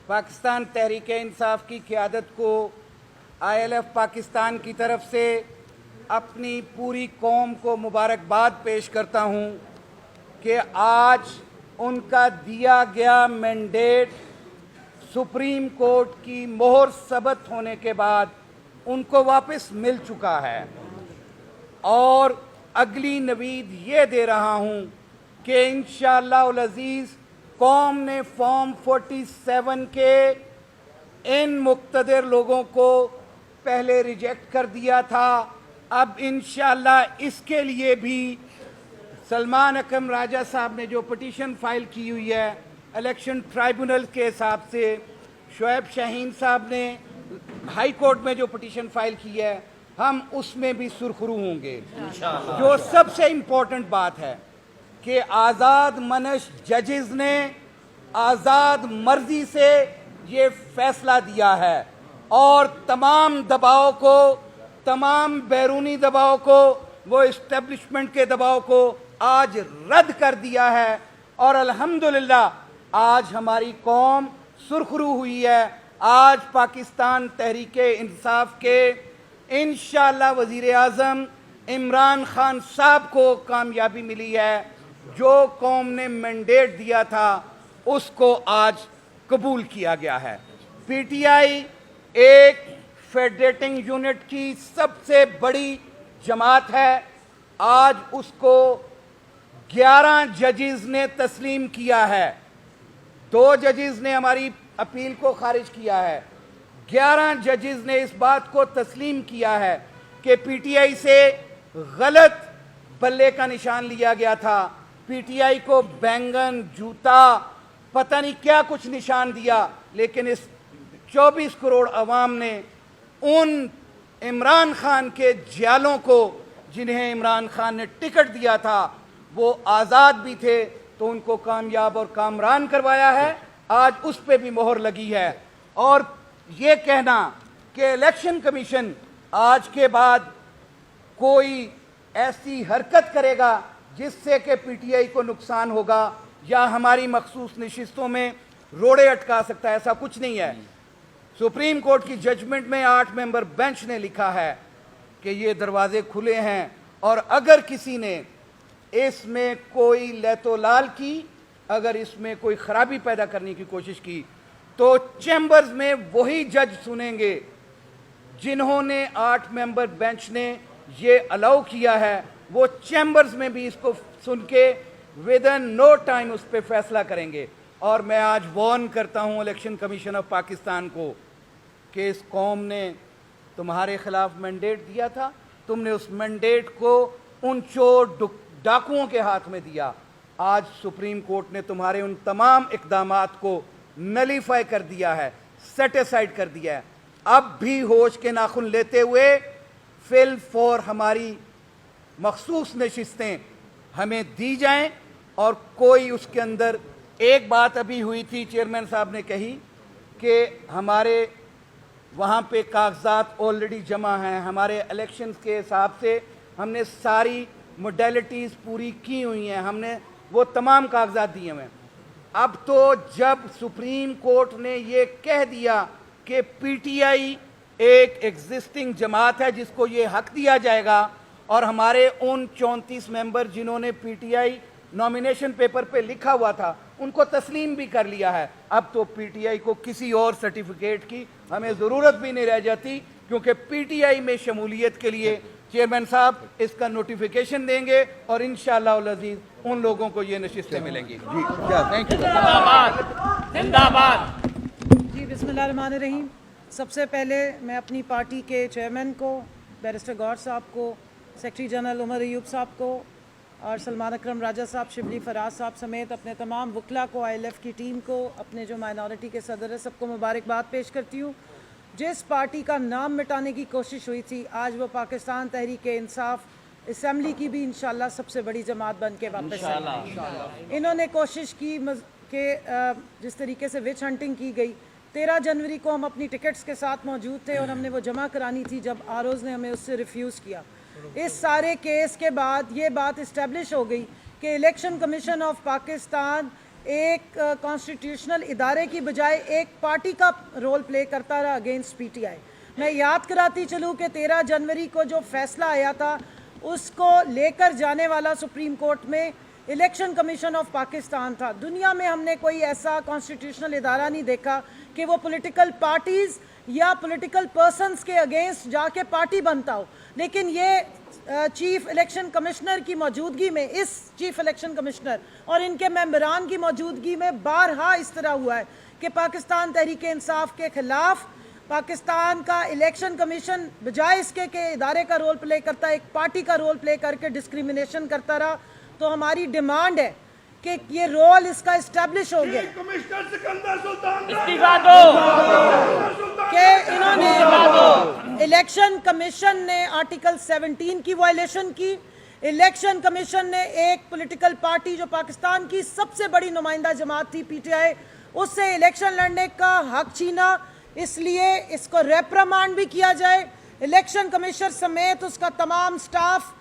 पाकिस्तान तहरीक इंसाफ की क़यादत को ILF पाकिस्तान की तरफ से अपनी पूरी कौम को मुबारकबाद पेश करता हूँ कि आज उनका दिया गया मैंडेट सुप्रीम कोर्ट की मोहर सबत होने के बाद उनको वापस मिल चुका है। और अगली नवीद ये दे रहा हूँ कि इंशाअल्लाह उल अज़ीज़ कौम ने फॉर्म 47 के इन मुक़्तदर लोगों को पहले रिजेक्ट कर दिया था। अब इंशाअल्लाह इसके लिए भी सलमान अकरम राजा साहब ने जो पिटीशन फाइल की हुई है इलेक्शन ट्राइब्यूनल के हिसाब से, शुएब शाहीन साहब ने हाई कोर्ट में जो पिटीशन फाइल की है, हम उसमें भी सुरखरू होंगे। जो सबसे इम्पोर्टेंट बात है कि आज़ाद मनश जजेस ने आज़ाद मर्जी से ये फैसला दिया है और तमाम दबाव को, तमाम बैरूनी दबाव को, वो इस्टेब्लिशमेंट के दबाव को आज रद्द कर दिया है। और अल्हम्दुलिल्लाह आज हमारी कौम सुरखरू हुई है। आज पाकिस्तान तहरीक इंसाफ के इंशाअल्लाह वज़ीर आज़म इमरान खान साहब को कामयाबी मिली है। जो कौम ने मैंडेट दिया था उसको आज कबूल किया गया है। PTI एक फेडरेटिंग यूनिट की सबसे बड़ी जमात है। आज उसको 11 जजेस ने तस्लीम किया है। 2 जजेस ने हमारी अपील को खारिज किया है। 11 जजेस ने इस बात को तस्लीम किया है कि PTI से गलत बल्ले का निशान लिया गया था। PTI को बैंगन, जूता, पता नहीं क्या कुछ निशान दिया, लेकिन इस 24 करोड़ अवाम ने उन इमरान खान के जियालों को, जिन्हें इमरान खान ने टिकट दिया था, वो आज़ाद भी थे, तो उनको कामयाब और कामरान करवाया है। आज उस पर भी मोहर लगी है। और ये कहना कि इलेक्शन कमीशन आज के बाद कोई ऐसी हरकत करेगा जिससे कि PTI को नुकसान होगा या हमारी मखसूस नशिस्तों में रोड़े अटका सकता है, ऐसा कुछ नहीं है। सुप्रीम कोर्ट की जजमेंट में 8 मेंबर बेंच ने लिखा है कि ये दरवाजे खुले हैं और अगर किसी ने इसमें कोई लैतोलाल की, अगर इसमें कोई खराबी पैदा करने की कोशिश की, तो चैम्बर्स में वही जज सुनेंगे जिन्होंने 8 मेंबर बेंच ने ये अलाउ किया है। वो चैम्बर्स में भी इसको सुन के विद इन नो टाइम उस पर फैसला करेंगे। और मैं आज वार्न करता हूँ इलेक्शन कमीशन ऑफ पाकिस्तान को कि इस कौम ने तुम्हारे खिलाफ मैंडेट दिया था, तुमने उस मैंडेट को उन चोर डाकुओं के हाथ में दिया। आज सुप्रीम कोर्ट ने तुम्हारे उन तमाम इक़दामात को नलीफाई कर दिया है, सेट असाइड कर दिया है। अब भी होश के नाखुन लेते हुए फिल फॉर हमारी मखसूस नशिस्तें हमें दी जाएं। और कोई उसके अंदर एक बात अभी हुई थी, चेयरमैन साहब ने कही कि हमारे वहाँ पे कागजात ऑलरेडी जमा हैं, हमारे इलेक्शंस के हिसाब से हमने सारी मोडेलिटीज़ पूरी की हुई हैं, हमने वो तमाम कागजात दिए हुए हैं। अब तो जब सुप्रीम कोर्ट ने ये कह दिया कि PTI एक एग्जिस्टिंग जमात है जिसको ये हक दिया जाएगा, और हमारे उन 34 मेंबर जिन्होंने PTI नॉमिनेशन पेपर पे लिखा हुआ था उनको तस्लीम भी कर लिया है, अब तो PTI को किसी और सर्टिफिकेट की हमें ज़रूरत भी नहीं रह जाती, क्योंकि PTI में शमूलियत के लिए चेयरमैन साहब इसका नोटिफिकेशन देंगे और इंशाअल्लाह उल अज़ीज़ उन लोगों को ये नशिस्तें मिलेंगी। जी थैंक यू। जिंदाबाद जिंदाबाद। जी बिस्मिल्लाहिर्रहमानिर्रहीम। सबसे पहले मैं अपनी पार्टी के चेयरमैन को, बैरिस्टर गौर साहब को, सेक्रेटरी जनरल उमर अयूब साहब को और सलमान अकरम राजा साहब, शिबली फराज साहब समेत अपने तमाम वकला को, ILF की टीम को, अपने जो माइनॉरिटी के सदर है, सबको मुबारकबाद पेश करती हूँ। जिस पार्टी का नाम मिटाने की कोशिश हुई थी, आज वो पाकिस्तान तहरीक इंसाफ असम्बली की भी इंशाल्लाह सबसे बड़ी जमात बन के वापस आई। इन्होंने कोशिश की कि जिस तरीके से विच हंटिंग की गई, 13 जनवरी को हम अपनी टिकट्स के साथ मौजूद थे और हमने वो जमा करानी थी जब आरोज़ ने हमें उससे रिफ्यूज़ किया। इस सारे केस के बाद ये बात इस्टेब्लिश हो गई कि इलेक्शन कमीशन ऑफ पाकिस्तान एक कॉन्स्टिट्यूशनल इदारे की बजाय एक पार्टी का रोल प्ले करता रहा अगेंस्ट पीटीआई। मैं याद कराती चलूँ कि 13 जनवरी को जो फैसला आया था उसको लेकर जाने वाला सुप्रीम कोर्ट में इलेक्शन कमीशन ऑफ पाकिस्तान था। दुनिया में हमने कोई ऐसा कॉन्स्टिट्यूशनल इदारा नहीं देखा कि वो पॉलिटिकल पार्टीज़ या पॉलिटिकल पर्सन्स के अगेंस्ट जाके पार्टी बनता हो, लेकिन ये चीफ इलेक्शन कमिश्नर की मौजूदगी में, इस चीफ इलेक्शन कमिश्नर और इनके मेंबरान की मौजूदगी में बारहा इस तरह हुआ है कि पाकिस्तान तहरीक इंसाफ के खिलाफ पाकिस्तान का इलेक्शन कमीशन बजाय इसके के इदारे का रोल प्ले करता है, एक पार्टी का रोल प्ले करके डिस्क्रिमिनेशन करता रहा। तो हमारी डिमांड है कि ये रोल इसका इस्टेब्लिश हो गया इस्तीफा दो। कि इन्होंने इलेक्शन कमीशन ने आर्टिकल 17 की वायलेशन की। इलेक्शन कमीशन ने एक पॉलिटिकल पार्टी जो पाकिस्तान की सबसे बड़ी नुमाइंदा जमात थी पीटीआई, उससे इलेक्शन लड़ने का हक छीना, इसलिए इसको रेप्रिमांड भी किया जाए। इलेक्शन कमीशनर समेत उसका तमाम स्टाफ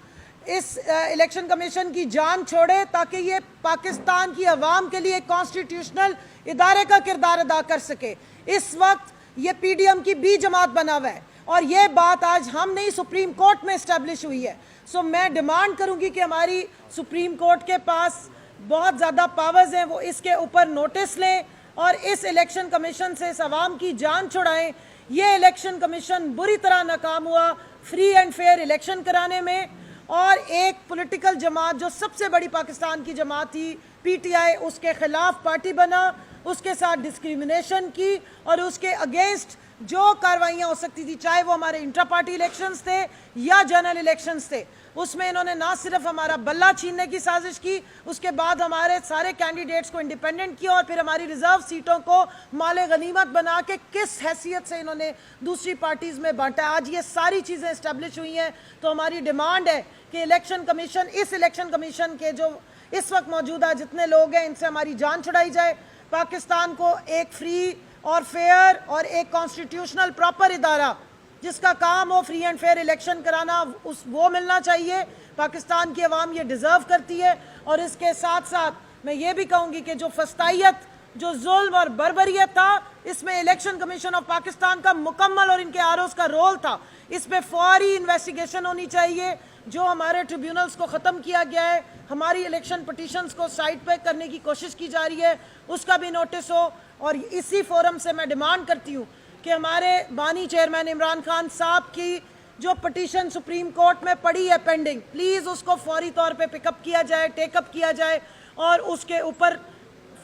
इस इलेक्शन कमीशन की जान छोड़े ताकि ये पाकिस्तान की आवाम के लिए कॉन्स्टिट्यूशनल इदारे का किरदार अदा कर सके। इस वक्त ये पीडीएम की बी जमात बना हुआ है और ये बात आज हम नहीं, सुप्रीम कोर्ट में इस्टेब्लिश हुई है। सो मैं डिमांड करूंगी कि हमारी सुप्रीम कोर्ट के पास बहुत ज़्यादा पावर्स हैं, वो इसके ऊपर नोटिस लें और इस इलेक्शन कमीशन से इस आवाम की जान छुड़ाएं। ये इलेक्शन कमीशन बुरी तरह नाकाम हुआ फ्री एंड फेयर इलेक्शन कराने में, और एक पॉलिटिकल जमात जो सबसे बड़ी पाकिस्तान की जमात थी पीटीआई, उसके खिलाफ पार्टी बना, उसके साथ डिस्क्रिमिनेशन की और उसके अगेंस्ट जो कार्रवाइयाँ हो सकती थी, चाहे वो हमारे इंट्रा पार्टी इलेक्शंस थे या जनरल इलेक्शंस थे, उसमें इन्होंने ना सिर्फ हमारा बल्ला छीनने की साजिश की, उसके बाद हमारे सारे कैंडिडेट्स को इंडिपेंडेंट किया और फिर हमारी रिजर्व सीटों को माले गनीमत बना के किस हैसियत से इन्होंने दूसरी पार्टीज़ में बांटा। आज ये सारी चीज़ें इस्टेब्लिश हुई हैं, तो हमारी डिमांड है कि इलेक्शन कमीशन, इस इलेक्शन कमीशन के जो इस वक्त मौजूदा जितने लोग हैं, इनसे हमारी जान छुड़ाई जाए। पाकिस्तान को एक फ्री और फेयर और एक कॉन्स्टिट्यूशनल प्रॉपर इदारा जिसका काम हो फ्री एंड फेयर इलेक्शन कराना, वो मिलना चाहिए। पाकिस्तान की आवाम ये डिज़र्व करती है। और इसके साथ साथ मैं ये भी कहूँगी कि जो फस्तायत, जो जुल्म और बर्बरियत था, इसमें इलेक्शन कमीशन ऑफ पाकिस्तान का मुकम्मल और इनके आरओज़ का रोल था। इस पर फौरी इन्वेस्टिगेशन होनी चाहिए। जो हमारे ट्रिब्यूनल्स को ख़त्म किया गया है, हमारी इलेक्शन पटिशन्स को साइड पे करने की कोशिश की जा रही है, उसका भी नोटिस हो। और इसी फोरम से मैं डिमांड करती हूँ कि हमारे बानी चेयरमैन इमरान खान साहब की जो पटिशन सुप्रीम कोर्ट में पड़ी है पेंडिंग, प्लीज़ उसको फौरी तौर पे पिकअप किया जाए, टेकअप किया जाए और उसके ऊपर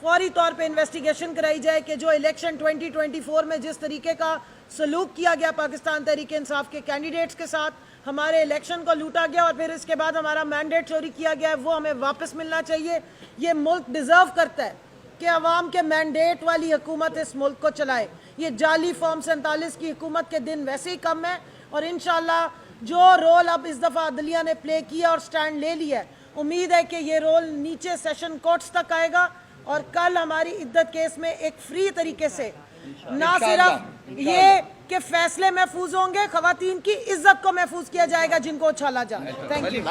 फौरी तौर पे इन्वेस्टिगेशन कराई जाए कि जो इलेक्शन 2024 में जिस तरीके का सलूक किया गया पाकिस्तान तहरीक इंसाफ के कैंडिडेट्स के साथ, हमारे इलेक्शन को लूटा गया और फिर इसके बाद हमारा मैंडेट चोरी किया गया है, वो हमें वापस मिलना चाहिए। ये मुल्क डिज़र्व करता है कि अवाम के मैंडेट वाली हुकूमत इस मुल्क को चलाए। ये जाली फॉर्म 47 की हुकूमत के दिन वैसे ही कम है और इंशाल्लाह जो रोल अब इस दफ़ा अदलिया ने प्ले किया और स्टैंड ले लिया है, उम्मीद है कि ये रोल नीचे सेशन कोर्ट्स तक आएगा और कल हमारी इद्दत केस में एक फ्री तरीके से ना सिर्फ ये कि फैसले महफूज होंगे, खवातीन की इज्जत को महफूज किया जाएगा जिनको उछाला जाए। Thank you.